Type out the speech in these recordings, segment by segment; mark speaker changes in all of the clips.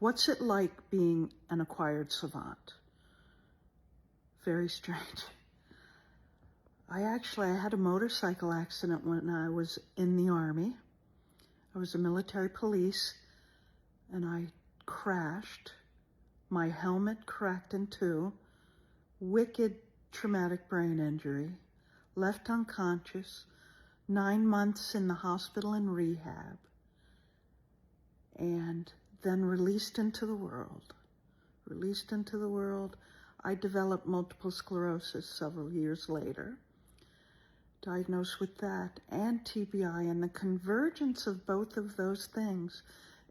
Speaker 1: What's it like being an acquired savant? Very strange. I had a motorcycle accident when I was in the Army. I was a military police and I crashed. My helmet cracked in two, wicked traumatic brain injury, left unconscious, 9 months in the hospital and rehab, and then released into the world. I developed multiple sclerosis several years later, diagnosed with that and TBI, and the convergence of both of those things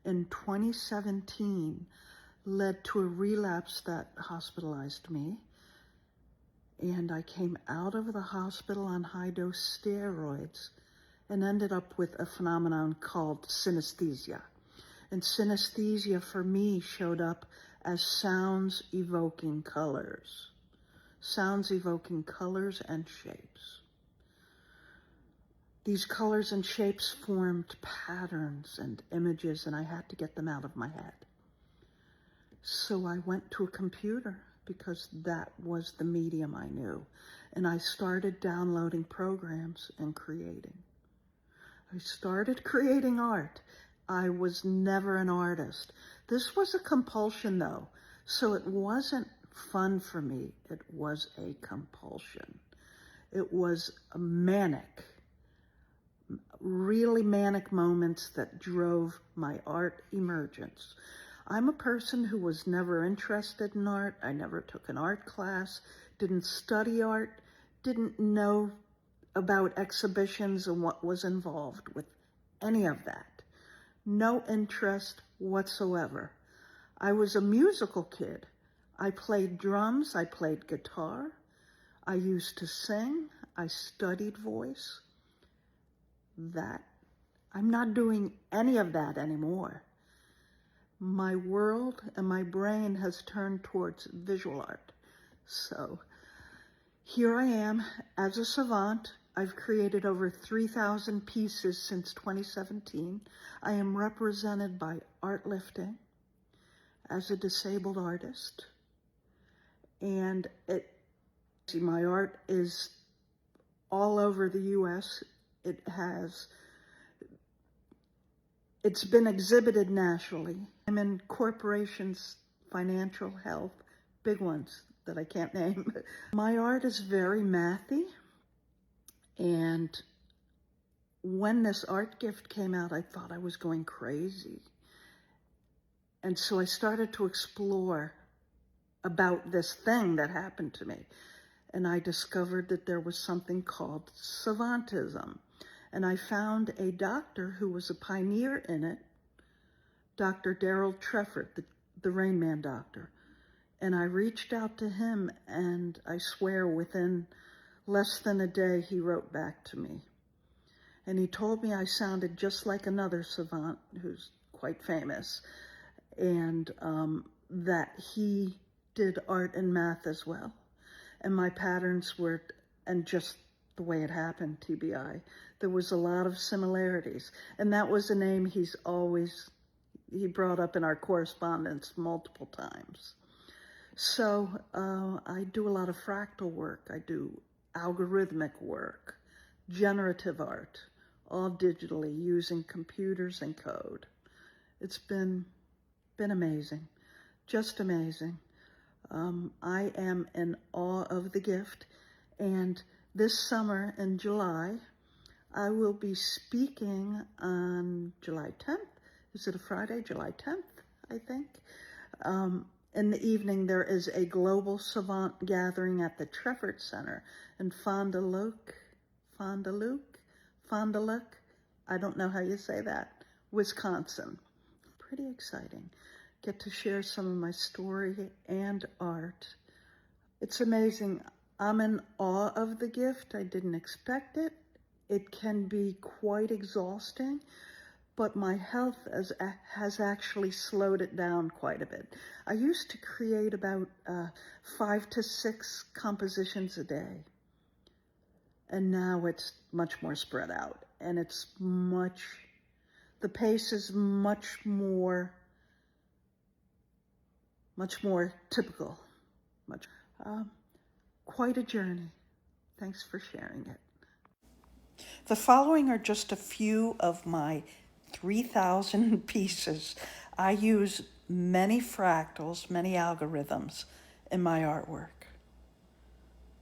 Speaker 1: in 2017 led to a relapse that hospitalized me. And I came out of the hospital on high-dose steroids and ended up with a phenomenon called synesthesia. And synesthesia for me showed up as sounds evoking colors and shapes. These colors and shapes formed patterns and images, and I had to get them out of my head. So I went to a computer because that was the medium I knew. And I started downloading programs and creating. I started creating art. I was never an artist. This was a compulsion though, so it wasn't fun for me. It was a compulsion. It was a really manic moments that drove my art emergence. I'm a person who was never interested in art. I never took an art class, didn't study art, didn't know about exhibitions and what was involved with any of that. No interest whatsoever. I was a musical kid. I played drums, I played guitar, I used to sing, I studied voice. I'm not doing any of that anymore. My world and my brain has turned towards visual art. So here I am as a savant. I've created over 3,000 pieces since 2017. I am represented by Art Lifting as a disabled artist. And my art is all over the US. It's been exhibited nationally. I'm in corporations, financial, health, big ones that I can't name. My art is very mathy, and when this art gift came out, I thought I was going crazy. And so I started to explore about this thing that happened to me. And I discovered that there was something called savantism. And I found a doctor who was a pioneer in it, Dr. Daryl Treffert, the Rain Man doctor. And I reached out to him, and I swear within less than a day, he wrote back to me. And he told me I sounded just like another savant who's quite famous, and that he did art and math as well. And my patterns were, and just the way it happened, TBI, there was a lot of similarities. And that was a name he brought up in our correspondence multiple times. So I do a lot of fractal work. I do algorithmic work, generative art, all digitally using computers and code. It's been amazing, just amazing. I am in awe of the gift, and this summer in July, I will be speaking on July 10th. Is it a Friday? July 10th, I think. In the evening, there is a global savant gathering at the Treffert Center in Fond du Lac, I don't know how you say that, Wisconsin. Pretty exciting. Get to share some of my story and art. It's amazing. I'm in awe of the gift. I didn't expect it. It can be quite exhausting, but my health has actually slowed it down quite a bit. I used to create about 5 to 6 compositions a day, and now it's much more spread out, and the pace is much more much more typical, quite a journey. Thanks for sharing it. The following are just a few of my 3,000 pieces. I use many fractals, many algorithms in my artwork.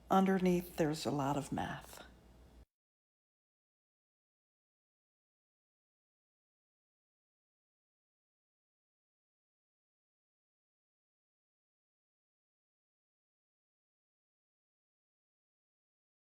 Speaker 1: Underneath, there's a lot of math.